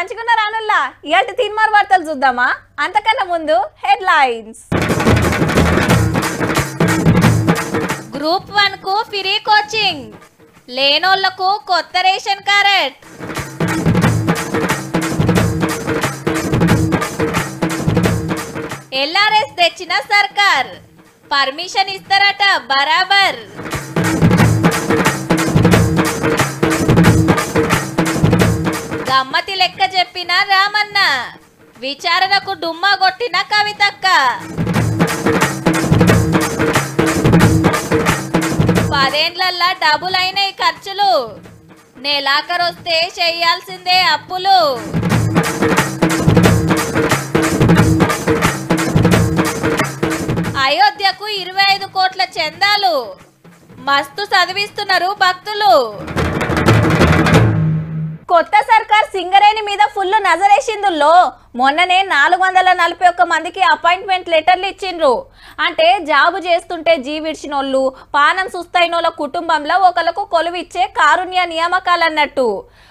మంచిగున్న రానుల్లా ఇయాల్టి తీన్మార్ వార్తలు చూద్దామా? అంతకన్నా ముందు హెడ్లైన్స్. గ్రూప్ 1 కు ఫ్రీ కోచింగ్, లేనోళ్లకు కొత్త రేషన్ కార్డ్. ఎల్ఆర్ఎస్ తెచ్చిన సర్కార్, పర్మిషన్ ఇస్తారట బరాబర్. గమ్మతి లెక్క చెప్పిన రామన్న, విచారణకు డుమ్మా కొట్టిన కవితక్క. 10 ఏళ్లల్లా డబుల్ అయినాయి ఖర్చులు, నెలాఖరొస్తే చేయాల్సిందే అప్పులు. అయోధ్యకు 25 కోట్ల చందాలు, మస్తు చదివిస్తున్నారు భక్తులు. కొత్త సర్కార్ సింగరేణి మీద ఫుల్ నజరేసిందుల్లో మొన్ననే 441 మందికి అపాయింట్మెంట్ లెటర్లు ఇచ్చిండ్రు. అంటే జాబు చేస్తుంటే జీవిడ్చినోళ్ళు, పానం సుస్తైనోళ్ళ కుటుంబంలో ఒకరికి కొలువిచ్చే కారుణ్య నియామకాలన్నట్టు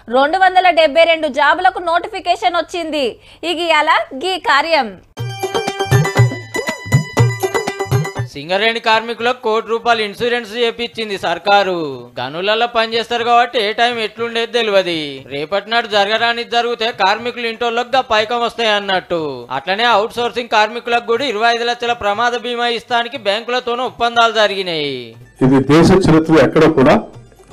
272 జాబులకు నోటిఫికేషన్ వచ్చింది. ఇగియాల గీ కార్యం. సింగరేణి కార్మికులకు ₹1 ఇన్సూరెన్స్ చేపించింది సర్కారు. గనులలో పనిచేస్తారు కాబట్టి ఏ టైం ఎట్లుండేది తెలియదు. రేపటి నాడు జరగడానికి జరిగితే కార్మికులు ఇంటోళ్ళకి పైకం వస్తాయి అన్నట్టు. అట్లనే అవుట్ సోర్సింగ్ కార్మికులకు కూడా 25 లక్షల ప్రమాద బీమా ఇస్తానికి బ్యాంకులతోనూ ఒప్పందాలు జరిగినాయి. ఇది దేశ చరిత్ర ఎక్కడ కూడా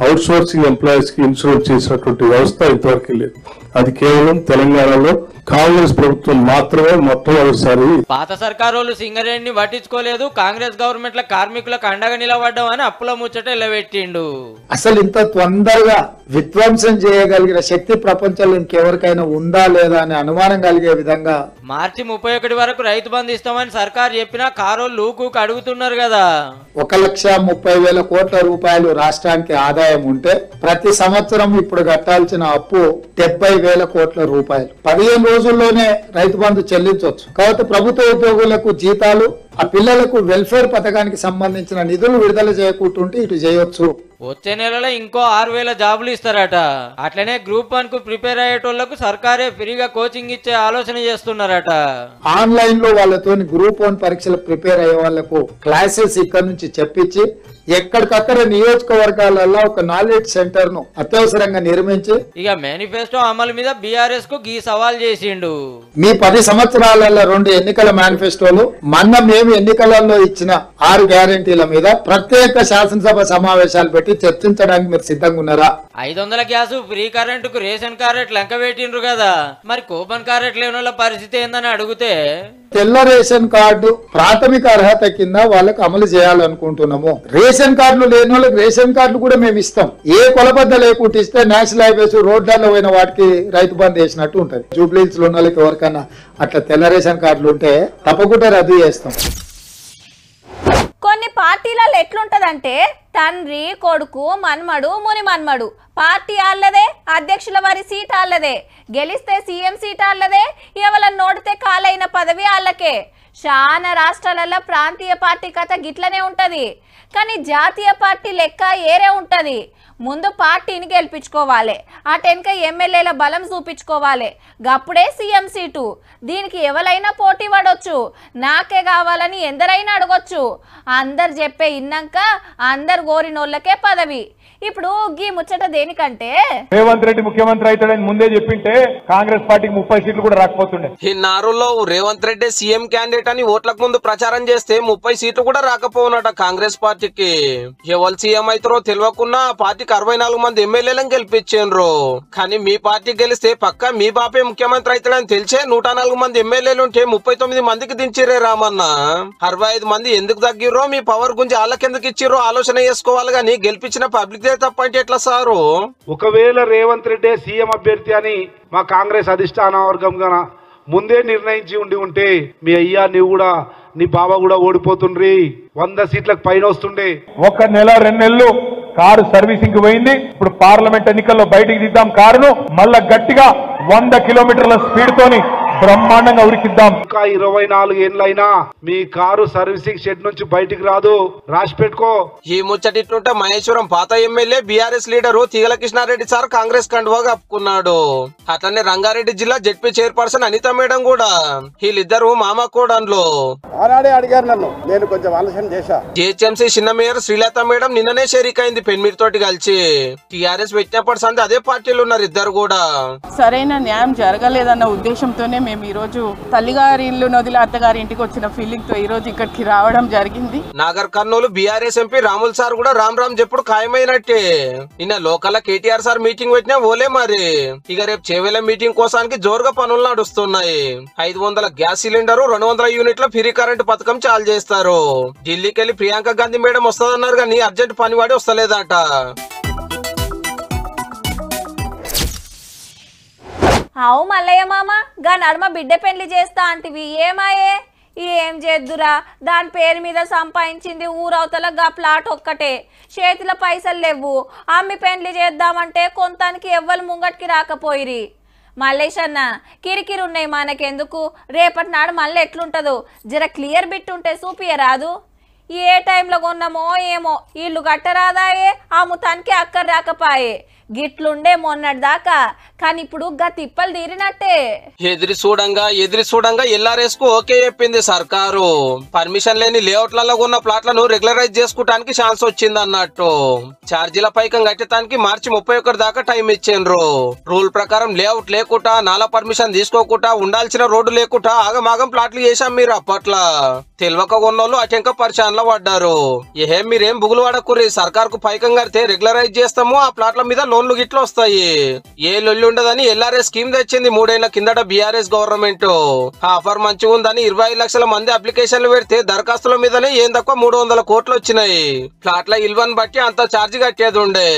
అవుట్ సోర్సింగ్ ఎంప్లాయీస్ కి ఇన్సూరెన్స్ చేసినటువంటి వ్యవస్థ ఇంతవరకు లేదు. అది కేవలం తెలంగాణలో కాంగ్రెస్ ప్రభుత్వం మాత్రమే మొట్టమొదటిసారి. పాత సర్కారోళ్ళు సింగరేణిని పట్టించుకోలేదు, కాంగ్రెస్ గవర్నమెంట్ కార్మికులకు అండగా నిలబడ్డామని అప్పుల ముచ్చట ఎల్లబెట్టిండు. అసలు ఇంత తొందరగా విధ్వంసం చేయగలిగిన శక్తి ప్రపంచంలో ఇంకెవరికైనా ఉందా లేదా అనే అనుమానం కలిగే విధంగా మార్చి 31 వరకు రైతు బంధు ఇస్తామని సర్కారు చెప్పినా కారోళ్ళు లూకుకు అడుగుతున్నారు కదా. 1,30,000 కోట్ల రూపాయలు రాష్ట్రానికి ఆదాయం ఉంటే ప్రతి సంవత్సరం ఇప్పుడు కట్టాల్సిన అప్పు 70,000 కోట్ల రూపాయలు. 15 రోజుల్లోనే రైతు బంధు చెల్లించవచ్చు. కాబట్టి ప్రభుత్వ ఉద్యోగులకు జీతాలు, ఆ పిల్లలకు వెల్ఫేర్ పథకానికి సంబంధించిన నిధులు విడుదల చేయకుంటుంటే ఇటు చేయొచ్చు. వచ్చే నెలలో ఇంకో 6,000 జాబులు ఇస్తారట. అట్లనే గ్రూప్ 1 కు ప్రిపేర్ అయ్యేటోళ్లకు సర్కారే ఫ్రీగా కోచింగ్ ఇచ్చే ఆలోచన చేస్తున్నారట. ఆన్లైన్ లో వాళ్ళతో గ్రూప్ 1 పరీక్షలు ప్రిపేర్ అయ్యే వాళ్లకు క్లాసెస్ ఇక్కడ నుంచి చెప్పించి ఎక్కడికక్కడ నియోజకవర్గాలలో ఒక నాలెడ్జ్ సెంటర్ ను అత్యవసరంగా నిర్మించి ఇక మేనిఫెస్టో అమలు మీద బీఆర్ఎస్ కు గీ సవాల్ చేసిండు. మీ 10 సంవత్సరాలలో 2 ఎన్నికల మేనిఫెస్టోలు, మొన్న మేము ఎన్నికలలో ఇచ్చిన 6 గ్యారెంటీల మీద ప్రత్యేక శాసనసభ సమావేశాలు పెట్టి చర్చించడానికి మీరు సిద్ధంగా ఉన్నారా? 500 గ్యాస్, ఫ్రీ కరెంటుకు రేషన్ కార్డు లెక్క పెట్టిండ్రు కదా. మరి కూపన్ కార్డు లేని వాళ్ళ పరిస్థితి ఏందని అడిగితే తెల్ల రేషన్ కార్డు ప్రాథమిక అర్హత కింద వాళ్ళకి అమలు చేయాలనుకుంటున్నాము. రేషన్ కార్డులు లేని వాళ్ళకి రేషన్ కార్డులు కూడా మేము ఇస్తాం. ఏ కొలబద్ద లేకుండా ఇస్తే నేషనల్ హైవేస్ రోడ్లలో పోయిన వాటికి రైతు బంధు వేసినట్టు ఉంటది. జూబ్లీస్ లో ఉన్న వాళ్ళకి ఎవరికైనా అట్లా తెల్ల రేషన్ కార్డులు ఉంటే తప్పకుండా రద్దు చేస్తాం. కొన్ని పార్టీలలో ఎట్లుంటదంటే తండ్రి, కొడుకు, మన్మడు, ముని మన్మడు. పార్టీ ఆళ్ళదే, అధ్యక్షుల వారి సీట్ ఆళ్ళదే, గెలిస్తే సీఎం సీట్ ఆళ్ళదే, ఎవరన్నా నోడితే కాలైన పదవి ఆళ్ళకే. చాలా రాష్ట్రాలలో ప్రాంతీయ పార్టీ కథ గిట్లనే ఉంటది. కానీ జాతీయ పార్టీ లెక్క ఏరే ఉంటది. ముందు పార్టీని గెలిపించుకోవాలి, అటెనక ఎమ్మెల్యేల బలం చూపించుకోవాలి, గప్పుడే సీఎం సీటు. దీనికి ఎవరైనా పోటీ పడవచ్చు, నాకే కావాలని ఎందరైనా అడగొచ్చు. అందరు చెప్పే ఇన్నాక అందరు కోరినోళ్ళకే పదవి. ఇప్పుడు గీ ముచ్చట దేనికంటే రేవంత్ రెడ్డి ముఖ్యమంత్రి అవుతాడని ముందే చెప్పింటే కాంగ్రెస్ పార్టీకి 30 సీట్లు కూడా రాకపోతుండే. ఈ నారులో రేవంత్ రెడ్డి సీఎం క్యాండిడేట్ అని ఓట్లకు ముందు ప్రచారం చేస్తే 30 సీట్లు కూడా రాకపోనట కాంగ్రెస్ పార్టీకి. ఎవరు సీఎం అవుతారో తెలియకున్నా పార్టీకి 64 మంది ఎమ్మెల్యేలను గెలిపించారు. కానీ మీ పార్టీ గెలిస్తే పక్క మీ బాపే ముఖ్యమంత్రి అవుతాడని తెలిసే 104 మంది ఎమ్మెల్యేలు ఉంటే 39 మందికి దించిరే రామన్న. 65 మంది ఎందుకు తగ్గిరో, మీ పవర్ గురించి వాళ్ళకెందుకు ఇచ్చిరో ఆలోచన చేసుకోవాలి. గానీ గెలిపించిన పబ్లిక్ తప్పంటే ఎట్లా సారు? ఒకవేళ రేవంత్ రెడ్డి సీఎం అభ్యర్థి అని మా కాంగ్రెస్ అధిష్టాన వర్గంగా ముందే నిర్ణయించి ఉంటే మీ అయ్యా నీవు కూడా నీ బాబా కూడా ఓడిపోతుండ్రి. 100 సీట్లకు పైన వస్తుండే. 1 నెల 2 నెలలు కారు సర్వీసింగ్ పోయింది. ఇప్పుడు పార్లమెంట్ ఎన్నికల్లో బయటికి దిద్దాం కారును, మళ్ళా గట్టిగా 100 కిలోమీటర్ల స్పీడ్ తోని బ్రహ్మాండంగా ఉరికిద్దాం. ఇంకా 24 ఏళ్ళైనా మీ కారు సర్వీసింగ్ షెడ్ నుంచి బయటికి రాదు, రాసి పెట్టుకో. ఈ ముచ్చటిట్లుంటే మహేశ్వరం పాత ఎమ్మెల్యే బీఆర్ఎస్ లీడరు తీగల కృష్ణారెడ్డి సార్ కాంగ్రెస్ కండువా కప్పుకున్నాడు. అట్లనే రంగారెడ్డి జిల్లా జెడ్పీ చైర్పర్సన్ అనిత మేడం కూడా వీళ్ళిద్దరు మామ కోడన్లు. ఆనాడే అడిగారు నన్ను, నేను కొంచెం ఆలోచన చేశా. జిహెచ్ఎంసీ చిన్న మేయర్ శ్రీలత మేడం నిన్ననే షరీక్ అయింది పెన్మీర్ తోటి కలిసి. టీఆర్ఎస్ పెట్టినప్పటి సంది అదే పార్టీలు ఉన్నారు ఇద్దరు కూడా. సరైన న్యాయం జరగలేదన్న ఉద్దేశంతోనే మేము ఈ రోజు తల్లిగారి ఇల్లు నదిలో అత్తగారి ఇంటికి వచ్చిన ఫీలింగ్ తో ఈ రోజు ఇక్కడికి రావడం జరిగింది. నాగర్ కర్నూలు బీఆర్ఎస్ ఎంపీ రాముల్ సార్ కూడా రామ్ రామ్ చెప్పుడు ఖాయమైనట్టే. నిన్న లోకల్ కేటీఆర్ సార్ మీటింగ్ పెట్టినా ఓలే మరి. ఇక రేపు చేవేల మీటింగ్ కోసానికి జోరుగా పనులు నడుస్తున్నాయి. 500 గ్యాస్ సిలిండర్ 200 యూనిట్ల ఫ్రీ కరెంట్ పథకం చాలు చేస్తారు. ఢిల్లీకి వెళ్లి ప్రియాంక గాంధీ మేడం వస్తుందన్నారు కానీ అర్జెంట్ పనివాడి వస్తలేదట. అవు మల్లయ్య మామ గా నడుమ బిడ్డ పెళ్లి చేస్తా అంటివి ఏమాయే? ఏం చేద్దురా, దాని పేరు మీద సంపాదించింది ఊరవతల గా ప్లాట్ ఒక్కటే, చేతిలో పైసలు లేవు. అమ్మి పెళ్లి చేద్దామంటే కొంతానికి ఎవ్వరు ముంగటికి రాకపోయిరి. మల్లేష్ అన్న కిరికిరి ఉన్నాయి మనకెందుకు, రేపటి నాడు మళ్ళీ ఎట్లుంటుందో జర క్లియర్ బిట్ ఉంటే చూపియరాదు. ఏ టైంలో కొన్నామో ఏమో ఇల్లు గట్టరాదాయే, అమ్ముతానికి అక్కర రాకపాయే. గిట్లుండే మొన్నటి దాకా, కానీ ఇప్పుడు గా తిప్పలు తీరినట్టే. ఎదిరి చూడంగా ఎల్ఆర్ఎస్ కు ఓకే చెప్పింది సర్కారు. పర్మిషన్ లేని లేఅవుట్లలో ఉన్న ప్లాట్లను రెగ్యులరైజ్ చేసుకోవడానికి ఛాన్స్ వచ్చింది అన్నట్టు. ఛార్జీల పైకం కట్టడానికి మార్చి 31 దాకా టైం ఇచ్చిండ్రు. రూల్ ప్రకారం లేఅవుట్ లేకుండా, నాలా పర్మిషన్ తీసుకోకుండా, ఉండాల్సిన రోడ్డు లేకుండా ఆగమాగం ప్లాట్లు చేశాం మీరు అప్పట్లో. తెలియక కొన్నోళ్ళు అటెంక పరిశాన్లో పడ్డారు. మీరేం బుగులు పడకుర్రి, సర్కార్ కు పైకం కడితే రెగ్యులరైజ్ చేస్తాము, ఆ ప్లాట్ల మీద లోన్లు గిట్లు వస్తాయి. ఏ లొల్లి ఉండదని ఎల్ఆర్ఎస్ స్కీమ్ తెచ్చింది 3 ఏళ్ల కిందట బీఆర్ఎస్ గవర్నమెంట్. ఆఫర్ మంచిగా ఉందని 25 లక్షల మంది అప్లికేషన్లు పెడితే దరఖాస్తుల మీదనే ఏం తక్కువ 300 కోట్లు వచ్చినాయి. ప్లాట్ల ఇల్వని బట్టి అంత ఛార్జ్ కట్టేది ఉండే.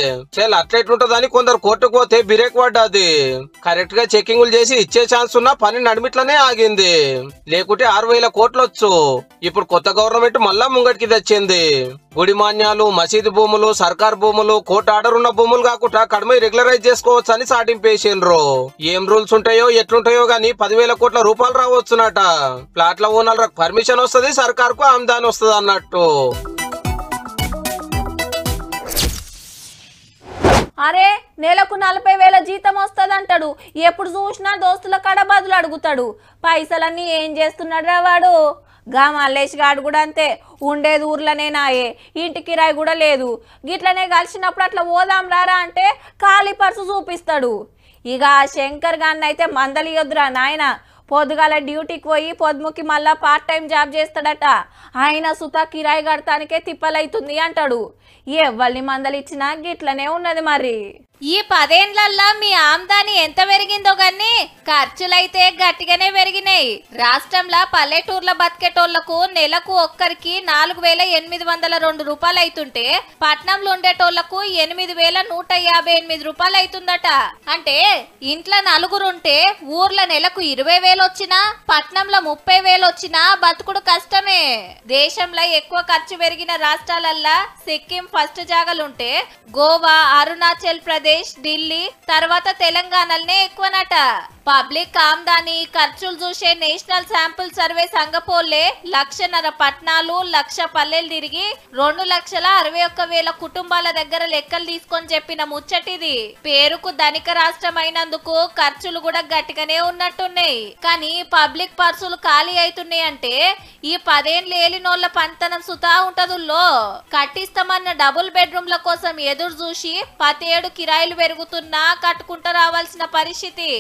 అట్లెట్లుంటదని కొందరు కోర్టుకు పోతే బిరేక్ పడ్డది. కరెక్ట్ గా చెకింగ్లు చేసి ఇచ్చే ఛాన్స్ ఉన్నా పని నడిమిట్లనే ఆగింది. లేకుంటే 6,000 కోట్లు వచ్చు. ఇప్పుడు కొత్త గవర్నమెంట్ మళ్ళా ముంగటికి తెచ్చింది. గుడి మాన్యాలు, మసీదు భూములు, సర్కార్ భూములు, కోర్టు ఆర్డర్ ఉన్న భూములు కాకుండా కడమ రెగ్యులరైజ్ చేసుకోవచ్చు అని సాటింపేసిండ్రు. ఏం రూల్స్ ఉంటాయో ఎట్లుంటాయో గానీ 10,000 కోట్ల రూపాయలు రావచ్చునట. ప్లాట్ల ఓనర్లకు పర్మిషన్ వస్తుంది, సర్కార్ కు ఆమ్దాని వస్తుంది అన్నట్టు. అరే నెలకు 40,000 జీతం వస్తుందంటాడు, ఎప్పుడు చూసినా దోస్తుల కాడ బదులు అడుగుతాడు. పైసలన్నీ ఏం చేస్తున్నాడు రా వాడు? గా మల్లేష్ గాడు కూడా అంతే, ఉండేది ఊర్లోనే నాయే, ఇంటి కిరాయి కూడా లేదు. గిట్లనే కలిసినప్పుడు అట్లా పోదాం రారా అంటే ఖాళీ పర్సు చూపిస్తాడు. ఇక శంకర్ గాన్ని అయితే మందలియొద్దురా నాయన, పొద్దుగాల డ్యూటీకి పోయి పొద్దుముకి మళ్ళా పార్ట్ టైం జాబ్ చేస్తాడట. ఆయన సుత కిరాయి కడతానికే తిప్పలైతుంది అంటాడు. ఎవరిని మందలిచ్చినా గిట్లనే ఉన్నది మరి. ఈ 10 ఏళ్లల్లా మీ ఆమ్దాని ఎంత పెరిగిందో గానీ ఖర్చులైతే గట్టిగానే పెరిగినాయి. రాష్ట్రంలో పల్లెటూర్ల బతికేటోళ్లకు నెలకు ఒక్కరికి 4,802 రూపాయలు అవుతుంటే పట్నంలో ఉండేటోళ్లకు 8,158 రూపాయలు అవుతుందట. అంటే ఇంట్లో 4 ఉంటే ఊర్ల నెలకు 20,000 వచ్చినా, పట్నంలో 30,000 వచ్చినా బతుకుడు కష్టమే. దేశంలో ఎక్కువ ఖర్చు పెరిగిన రాష్ట్రాలల్లా సిక్కిం ఫస్ట్ జాగలుంటే గోవా, అరుణాచల్ ప్రదేశ్, ఢిల్లీ తర్వాత తెలంగాణలనే ఎక్కువనట. పబ్లిక్ ఆమ్దాని ఖర్చులు చూసే నేషనల్ శాంపుల్ సర్వే సంగపోలే 1,50,000 పట్నాలు, 1,00,000 పల్లెలు తిరిగి 2,61,000 కుటుంబాల దగ్గర లెక్కలు తీసుకొని చెప్పిన ముచ్చటిది. పేరుకు ధనిక రాష్ట్రం అయినందుకు ఖర్చులు కూడా గట్టిగానే ఉన్నట్టున్నాయి. కానీ పబ్లిక్ పర్సులు ఖాళీ అవుతున్నాయి అంటే ఈ 10 ఏళ్ళు ఏలినోళ్ల పంతనం సుతా ఉంటదుల్లో. కట్టిస్తామన్న డబుల్ బెడ్రూమ్ల కోసం ఎదురు చూసి 10 ఏడు కిరాయిలు పెరుగుతున్నా కట్టుకుంటూ రావాల్సిన పరిస్థితి.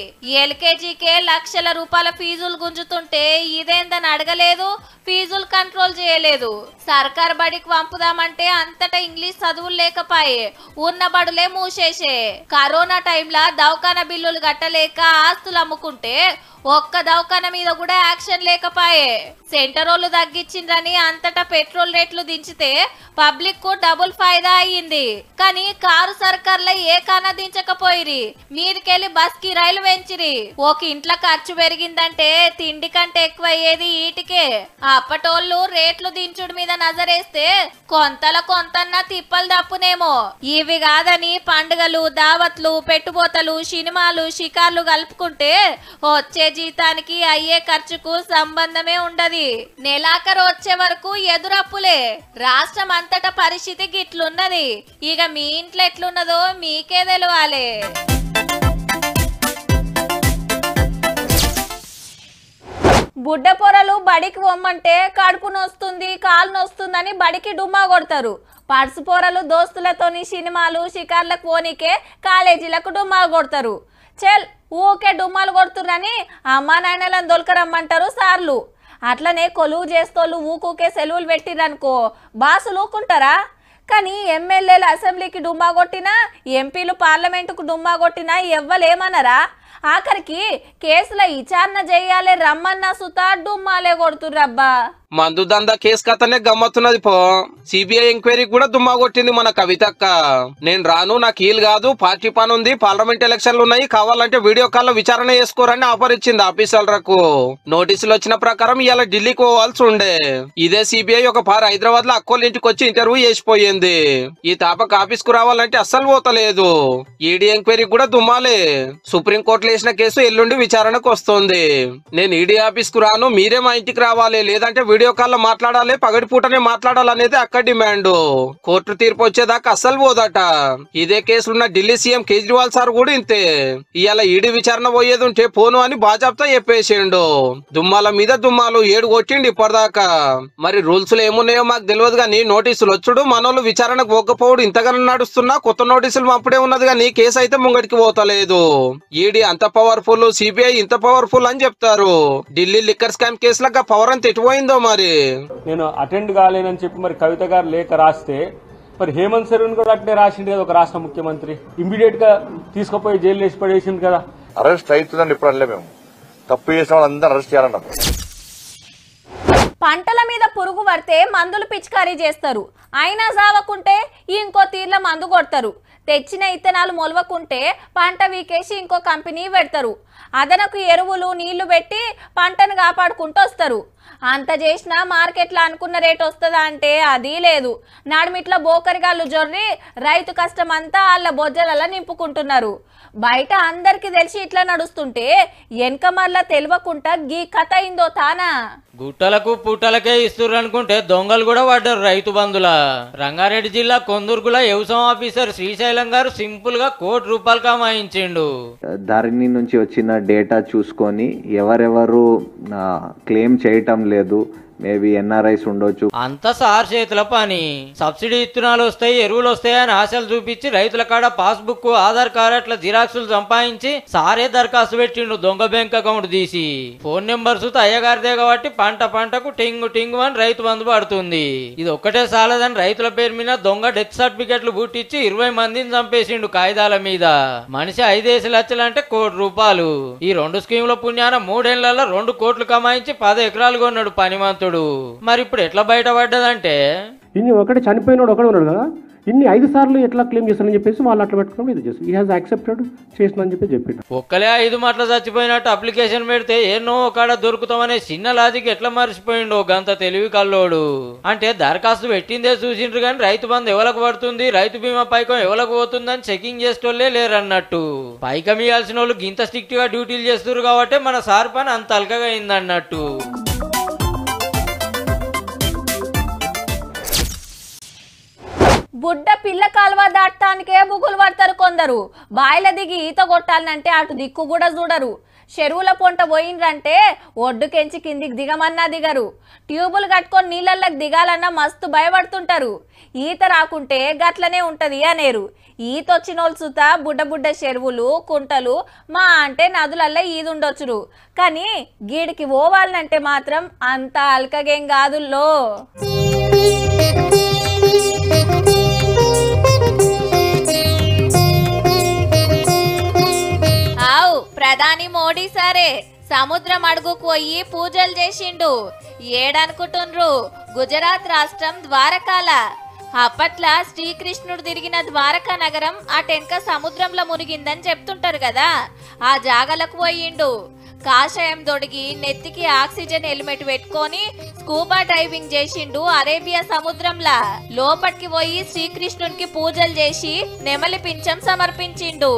ఎల్కేజీకే లక్షల రూపాయల ఫీజులు గుంజుతుంటే ఇదేందని అడగలేదు, ఫీజులు కంట్రోల్ చేయలేదు. సర్కార్ బడికి పంపుదామంటే అంతటా ఇంగ్లీష్ చదువులు లేకపాయే, ఉన్న బడులే మూసేసే. కరోనా టైంలో దవాఖానా బిల్లులు కట్టలేక ఆస్తులు అమ్ముకుంటే ఒక్క దవాఖానా మీద కూడా యాక్షన్ లేకపాయే. సెంటరోళ్లు తగ్గించిండ్రని అంతటా పెట్రోల్ రేట్లు దించితే పబ్లిక్ కు డబుల్ ఫైదా అయ్యింది. కానీ కారు సర్కార్ల ఏ కానా దించకపోయిరి, మీదికెళ్లి బస్ కిరాయిలు పెంచిరి. ఒక ఇంట్లో ఖర్చు పెరిగిందంటే తిండి కంటే ఎక్కువ అయ్యేది ఈటికే. అప్పటోళ్ళు రేట్లు దించుడు మీద నజరేస్తే కొంతన్నా తిప్పలు తప్పునేమో. ఇవి కాదని పండుగలు, దావత్లు, పెట్టుబోతలు, సినిమాలు, షికార్లు కలుపుకుంటే వచ్చే జీతానికి అయ్యే ఖర్చుకు సంబంధమే ఉండదు. నెలాఖరు వచ్చే వరకు ఎదురప్పులే. రాష్ట్రం అంతటా పరిస్థితి గిట్లున్నది. ఇక మీ ఇంట్లో ఎట్లున్నదో మీకే తెలవాలి. బుడ్డ పొరలు బడికి పొమ్మంటే కడుపు నొస్తుంది, కాలు నొస్తుందని బడికి డుమ్మా కొడతారు. పర్సు పొరలు దోస్తులతోని సినిమాలు, షికార్లకు పోనీకే కాలేజీలకు డుమ్మా కొడతారు. చెల్ ఊకే డుమ్మాలు కొడుతుర్రని అమ్మా నాయనలను దొలకరమ్మంటారు సార్లు. అట్లనే కొలువు చేస్తోళ్ళు ఊకూకే సెలవులు పెట్టిరనుకో బాసులు ఊకుంటారా? కానీ ఎమ్మెల్యేలు అసెంబ్లీకి డుమ్మా కొట్టినా, ఎంపీలు పార్లమెంటుకు డుమ్మా కొట్టినా ఎవ్వలేమనరా? ఆఖరికి కేసుల విచారణ చేయాలి రమ్మన్నా సుతా డుమ్మాలే కొడుతుర్రబ్బా. మందు దందా కేసు కథనే గమ్మత్తున్నది పో. సిబిఐ ఎంక్వైరీ కూడా దుమ్మా కొట్టింది మన కవితక్క. నేను రాను, నాకు వీలు కాదు, పార్టీ పని ఉంది, పార్లమెంట్ ఎలక్షన్లు ఉన్నాయి, కావాలంటే వీడియో కాల్ విచారణ చేసుకోరని ఆఫర్ ఇచ్చింది ఆఫీసర్లకు. నోటీసులు వచ్చిన ప్రకారం ఇవాళ ఢిల్లీకి పోవాల్సి ఉండే. ఇదే సిబిఐ ఒక పారు హైదరాబాద్ లో అక్కోళ్ళ ఇంటికి వచ్చి ఇంటర్వ్యూ చేసిపోయింది. ఈ తాపక ఆఫీస్ కు రావాలంటే అస్సలు పోతలేదు. ఈడీ ఎంక్వైరీ కూడా దుమ్మాలే. సుప్రీంకోర్టులో వేసిన కేసు ఎల్లుండి విచారణకు వస్తుంది. నేను ఈడీ ఆఫీస్ కు రాను, మీరే మా ఇంటికి రావాలి, లేదంటే వీడియో కాల్ లో మాట్లాడాలి, పగటిపూటనే మాట్లాడాలనేది అక్కడ డిమాండ్. కోర్టు తీర్పు వచ్చేదాకా అస్సలు పోదట. ఇదే కేసులున్న ఢిల్లీ సీఎం కేజ్రీవాల్ సార్ కూడా ఇంతే. ఇవాళ ఈడీ విచారణ పోయేది ఉంటే పోను అని బాజాబ్తా చెప్పేసిండు. దుమ్మాల మీద దుమ్మాలు 7 కొట్టిండు ఇప్పటిదాకా. మరి రూల్స్ లో ఏమున్నాయో మాకు తెలియదు గానీ నోటీసులు వచ్చుడు, మనోళ్ళు విచారణకు పోకపోవడు ఇంతగానో నడుస్తున్నా కొత్త నోటీసులు అప్పుడే ఉన్నది గానీ కేసు అయితే ముంగడికి పోతలేదు. ఈడీ అంత పవర్ఫుల్, సిబిఐ ఇంత పవర్ఫుల్ అని చెప్తారు. ఢిల్లీ లిక్కర్ స్కామ్ కేసులకు పవర్ అంత ఎటుపోయిందో మరి. నేను అటెండ్ కాలేనని చెప్పి మరి కవిత గారు లేఖ రాస్తే మరి హేమంత్ సోరెన్ కూడా అట్నే రాసిండు కదా ఒక రాష్ట్ర ముఖ్యమంత్రి. ఇమ్మీడియట్ గా తీసుకుపోయి జైలు వేసి పడేసింది కదా. అరెస్ట్ అవుతుందని ఇప్పుడు అనలే, మేము తప్పు చేసిన వాళ్ళందరూ అరెస్ట్ చేయాలన్నాం. పంటల మీద పురుగు పడితే మందులు పిచికారీ చేస్తారు. అయినా సావకుంటే ఇంకో తీర్ల మందు కొడతారు. తెచ్చిన ఇత్తనాలు మొలవకుంటే పంట వీకేసి ఇంకో కంపెనీ పెడతారు. అదనకు ఎరువులు నీళ్లు పెట్టి పంటను కాపాడుకుంటూ వస్తారు. అంత చేసినా మార్కెట్లో అనుకున్న రేట్ వస్తుందా అంటే అది లేదు. నడుమిట్ల బోకరిగాళ్ళు జొర్రి రైతు కష్టం అంతా వాళ్ళ బొజ్జలలో నింపుకుంటున్నారు. బయట అందరికి తెలిసి ఇట్లా నడుస్తుంటే వెనక మళ్ళా తెలియకుండా గీ కథ అయిందో తానా. గుట్టలకు పుట్టలకే ఇస్తుర్రు అనుకుంటే దొంగలు కూడా పడ్డారు రైతు బంధుల. రంగారెడ్డి జిల్లా కొందూర్గుల వ్యవసాయ ఆఫీసర్ శ్రీశైలం గారు సింపుల్ గా ₹1 కోటి కమాయించిండు. ధరణి నుంచి వచ్చిన డేటా చూసుకొని ఎవరెవరు క్లెయిమ్ చేయటం లేదు, మేబీ ఎన్ఆర్ఐస్ ఉండొచ్చు. అంత సార్ చేతుల పని. సబ్సిడీ ఇత్తనాలు వస్తాయి, ఎరువులు వస్తాయి అని ఆశలు చూపించి రైతుల కాడ పాస్బుక్, ఆధార్ కార్డు అట్లా జిరాక్సులు సంపాదించి సారే దరఖాస్తు పెట్టిండు దొంగ బ్యాంక్ అకౌంట్ తీసి. ఫోన్ నెంబర్స్ అయ్యగారిదే కాబట్టి పంటకు టింగు టింగు అని రైతు బంధు పడుతుంది. ఇది ఒక్కటే సాలదని రైతుల పేరు మీద దొంగ డెత్ సర్టిఫికెట్లు పుట్టించి 20 మందిని చంపేసిండు కాగితాల మీద. మనిషి 5 లక్షలంటే ₹1 కోటి. ఈ 2 స్కీముల పుణ్యాన 3 ఏళ్లలో 2 కోట్లు కమాయించి 10 ఎకరాలు కొన్నాడు పనిమంతుడు. మరి ఇప్పుడు ఎట్లా బయటపడ్డదంటే ఇన్ని ఒకటి చనిపోయినాడు ఒకడు ఉన్నాడు కదా, ఇన్ని 5 సార్లు ఎట్లా క్లెయిమ్ చేస్తానని చెప్పేసి వాళ్ళు అట్లా పెట్టుకుని ఇది చేస్తారు. ఈ హాజ్ యాక్సెప్టెడ్ చేసినని చెప్పి చెప్పిండు. ఒక్కలే 5 మాటలు చచ్చిపోయినట్టు అప్లికేషన్ పెడితే ఎన్నో కాడ దొరుకుతామనే చిన్న లాజిక్ ఎట్లా మర్చిపోయిండో గంత తెలివి కల్లోడు. అంటే దరఖాస్తు పెట్టిందే చూసిండ్రు కానీ రైతు బంధు ఎవరికి పడుతుంది, రైతు బీమా పైకం ఎవరికి పోతుందని చెకింగ్ చేసేటోళ్లే లేరన్నట్టు. పైకం ఇవ్వాల్సిన వాళ్ళు ఇంత స్ట్రిక్ట్ గా డ్యూటీలు చేస్తున్నారు కాబట్టి మన సార్ పని అంత అల్కగా అయిందన్నట్టు. బుడ్డ పిల్ల కాలువ దాటానికే బుగులు పడతారు కొందరు. బాయిల దిగి ఈత కొట్టాలంటే అటు దిక్కు కూడా చూడరు. చెరువుల పొంట పోయిండ్రంటే ఒడ్డుకెంచి కిందికి దిగమన్నా దిగరు. ట్యూబులు కట్టుకొని నీళ్ళకి దిగాలన్నా మస్తు భయపడుతుంటారు. ఈత రాకుంటే గట్లనే ఉంటది అనేరు. ఈత వచ్చినోళ్ళు సుత బుడ్డ చెరువులు, కుంటలు మా అంటే నదులల్లో ఈదుండొచ్చురు. కానీ గీడికి పోవాలంటే మాత్రం అంత అల్కగేం కాదుల్లో. ప్రధాని మోడీ సరే సముద్రం అడుగుకు పోయి పూజలు చేసిండు. ఏడనుకుంటుండ్రు గుజరాత్ రాష్ట్రం ద్వారకాల. అప్పట్లా శ్రీకృష్ణుడు తిరిగిన ద్వారకా నగరం అటెంక సముద్రంలో మునిగిందని చెప్తుంటారు కదా. ఆ జాగలకు పోయిండు. కాషాయం దొడిగి నెత్తికి ఆక్సిజన్ హెల్మెట్ పెట్టుకొని స్కూబా డైవింగ్ చేసిండు అరేబియా సముద్రంలా. లోపటికి పోయి శ్రీకృష్ణునికి పూజలు చేసి నెమలి పింఛం సమర్పించిండు.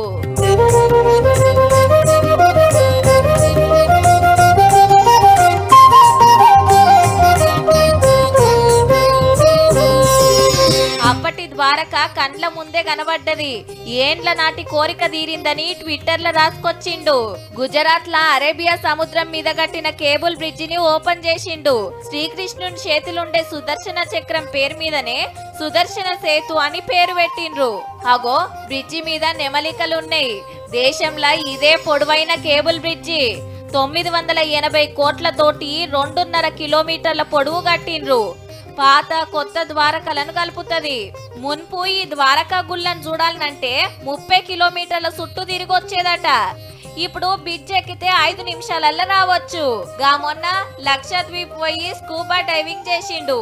అప్పటి ద్వారక కండ్ల ముందే కనబడ్డది. ఏండ్ల నాటి కోరిక తీరిందని ట్విట్టర్ లో రాసుకొచ్చిండు. గుజరాత్ లా అరేబియా సముద్రం మీద కట్టిన కేబుల్ బ్రిడ్జి ని ఓపెన్ చేసిండు. శ్రీకృష్ణుని చేతులుండే సుదర్శన చక్రం పేరు మీదనే సుదర్శన సేతు అని పేరు పెట్టిండ్రు. అగో బ్రిడ్జి మీద నెమలికలున్నాయి. దేశంలో ఇదే పొడవైన కేబుల్ బ్రిడ్జి. 980 కోట్లతోటి 2.5 కిలోమీటర్ల పొడవు కట్టిండ్రు. పాత కొత్త ద్వారకలను కలుపుతది. మున్పు ఈ ద్వారకా గుళ్ళను చూడాలంటే 30 కిలోమీటర్ల చుట్టూ తిరిగి వచ్చేదట. ఇప్పుడు బ్రిడ్జ్ ఎక్కితే 5 నిమిషాలల్లో రావచ్చు. గా మొన్న లక్షద్వీప్ పోయి స్కూబా డైవింగ్ చేసిండు.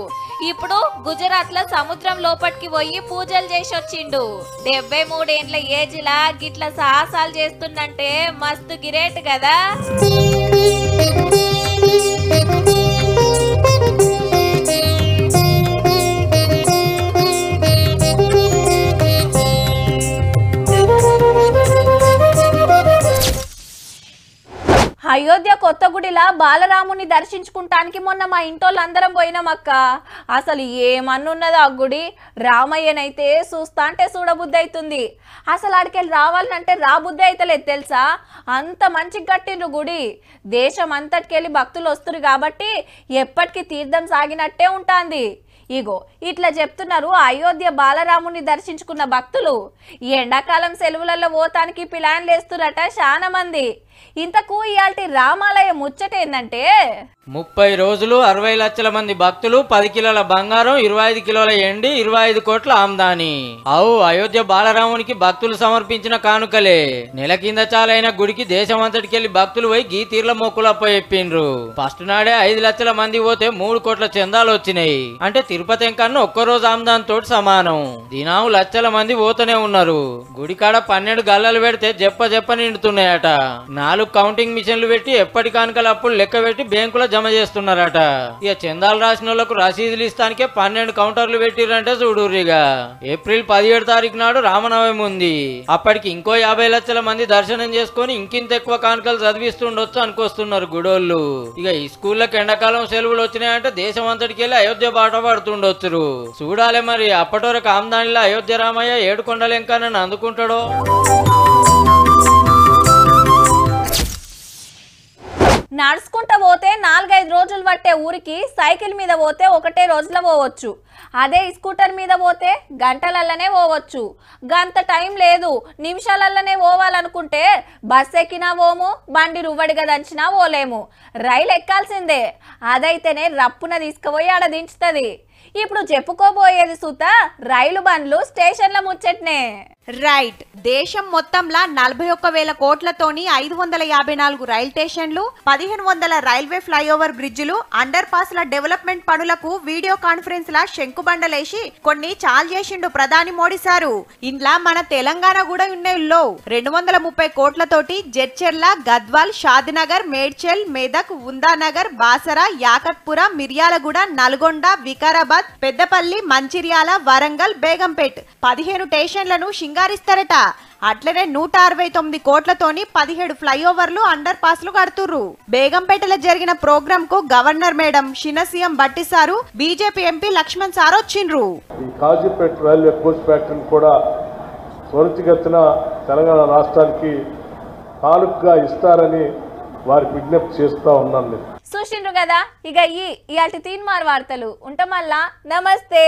ఇప్పుడు గుజరాత్ లో సముద్రం లోపలికి పోయి పూజలు చేసి వచ్చిండు. 73 ఏండ్ల ఏజ్ లా గిట్ల సాహసాలు చేస్తుందంటే మస్తు గిరేట్ కదా. అయోధ్య కొత్తగుడిలా బాలరాముని దర్శించుకుంటానికి మొన్న మా ఇంటోళ్ళందరం పోయినామక్క. అసలు ఏమన్నున్నదో ఆ గుడి. రామయ్యనైతే చూస్తా అంటే చూడబుద్ధి అవుతుంది. అసలు ఆడికెళ్ళి రావాలంటే రాబుద్ధి అయితలేదు తెలుసా. అంత మంచిగా కట్టిండ్రు గుడి. దేశం అంతటికెళ్ళి భక్తులు వస్తున్నారు కాబట్టి ఎప్పటికీ తీర్థం సాగినట్టే ఉంటుంది. ఇగో ఇట్లా చెప్తున్నారు అయోధ్య బాలరాముని దర్శించుకున్న భక్తులు. ఈ ఎండాకాలం సెలవులలో పోతానికి ప్లాన్లు వేస్తున్నట చాలా మంది. ఇంతకు ఇయాల్టి రామాలయ ముచ్చట ఏందంటే 30 రోజులు 60 లక్షల మంది భక్తులు, 10 కిలోల బంగారం, 25 కిలోల ఎండి, 25 కోట్ల ఆమ్దాని. అవు అయోధ్య బాలరామునికి భక్తులు సమర్పించిన కానుకలే. నెల కింద చాలైన గుడికి దేశమంతటికెళ్లి భక్తులు పోయి గీ తీర్ల మొక్కులప్ప చెప్పిండ్రు. ఫస్ట్ నాడే 5 లక్షల మంది పోతే 3 కోట్ల చందాలు వచ్చినాయి. అంటే తిరుపతి ఎంకన్నా ఒక్కరోజు ఆమ్దాన్ తోటి సమానం. దినాము లక్షల మంది పోతూనే ఉన్నారు. గుడికాడ 12 గల్లలు పెడితే జప్ప నిండుతున్నాయట. 4 కౌంటింగ్ మిషన్లు పెట్టి ఎప్పటి కానుకలు అప్పుడు లెక్క పెట్టి బ్యాంకుల జమ చేస్తున్నారట. ఇక చందాలు రాసిన వాళ్ళకు రసీదులు ఇస్తానికే 12 కౌంటర్లు పెట్టిరంటే చూడుర్రిగా. ఏప్రిల్ 17 తారీఖు నాడు రామనవమి ఉంది. అప్పటికి ఇంకో 50 లక్షల మంది దర్శనం చేసుకుని ఇంకింత ఎక్కువ కానుకలు చదివిస్తుండొచ్చు అనుకొస్తున్నారు గుడోళ్ళు. ఇక ఈ స్కూళ్ళకి ఎండాకాలం సెలవులు వచ్చినాయంటే దేశం అంతటికి వెళ్ళి అయోధ్య బాట పడుతుండొచ్చు. చూడాలి మరి అప్పటివరకు ఆమ్దానిలో అయోధ్య రామయ్య 7 కొండలెంకా నన్ను అందుకుంటాడో. నడుచుకుంటా పోతే 4-5 రోజులు పట్టే ఊరికి సైకిల్ మీద పోతే ఒకటే రోజులో పోవచ్చు. అదే స్కూటర్ మీద పోతే గంటలల్లనే పోవచ్చు. గంత టైం లేదు, నిమిషాలల్లనే పోవాలనుకుంటే బస్ ఎక్కినా పోము, బండి రువ్వడిగా దంచినా పోలేము. రైలు ఎక్కాల్సిందే. అదైతేనే రప్పున తీసుకుపోయి ఆడ దించుతుంది. ఇప్పుడు చెప్పుకోబోయేది సుత రైలు బండ్లు స్టేషన్ల ముచ్చట్నే. రైట్. దేశం మొత్తంలో 41,000 కోట్లతోని 554 రైల్ స్టేషన్లు, 1500 రైల్వే ఫ్లైఓవర్ బ్రిడ్జిలు, అండర్ పాస్ల డెవలప్మెంట్ పనులకు వీడియో కాన్ఫరెన్స్ లా శంకుబండలేసి కొన్ని చాలు చేసిండు ప్రధాని మోడీ సారు. ఇంట్లో మన తెలంగాణ కూడా ఉన్నాయిల్లో 230 కోట్లతోటి జడ్చెర్ల, గద్వాల్, షాద్నగర్, మేడ్చల్, మెదక్, ఉందానగర్, బాసర, యాకత్పుర, మిర్యాలగూడ, నల్గొండ, వికారాబాద్, పెద్దపల్లి, మంచిర్యాల, వరంగల్, బేగంపేట్ 15 స్టేషన్లను సింగారిస్తారట. అట్లనే 169 కోట్లతోని 17 ఫ్లైఓవర్లు, అండర్ పాస్లు కడుతుర్రు. బేగంపేటలో జరిగిన ప్రోగ్రామ్ కు గవర్నర్ మేడం, చిన్న CM Bhatti sir, BJP MP Laxman sir వచ్చిండ్రు. ఈ కాజీపేట రైల్వే కోచ్ ఫ్యాక్టరీని కూడా త్వరితగతిన తెలంగాణ రాష్ట్రానికి కానుకగా ఇస్తారని వారికి విజ్ఞప్తి చేస్తా ఉన్నాను. చూసిండ్రు కదా. ఇక ఇయాల్టి తీన్మార్ వార్తలు ఉంటాం. మళ్ళా నమస్తే.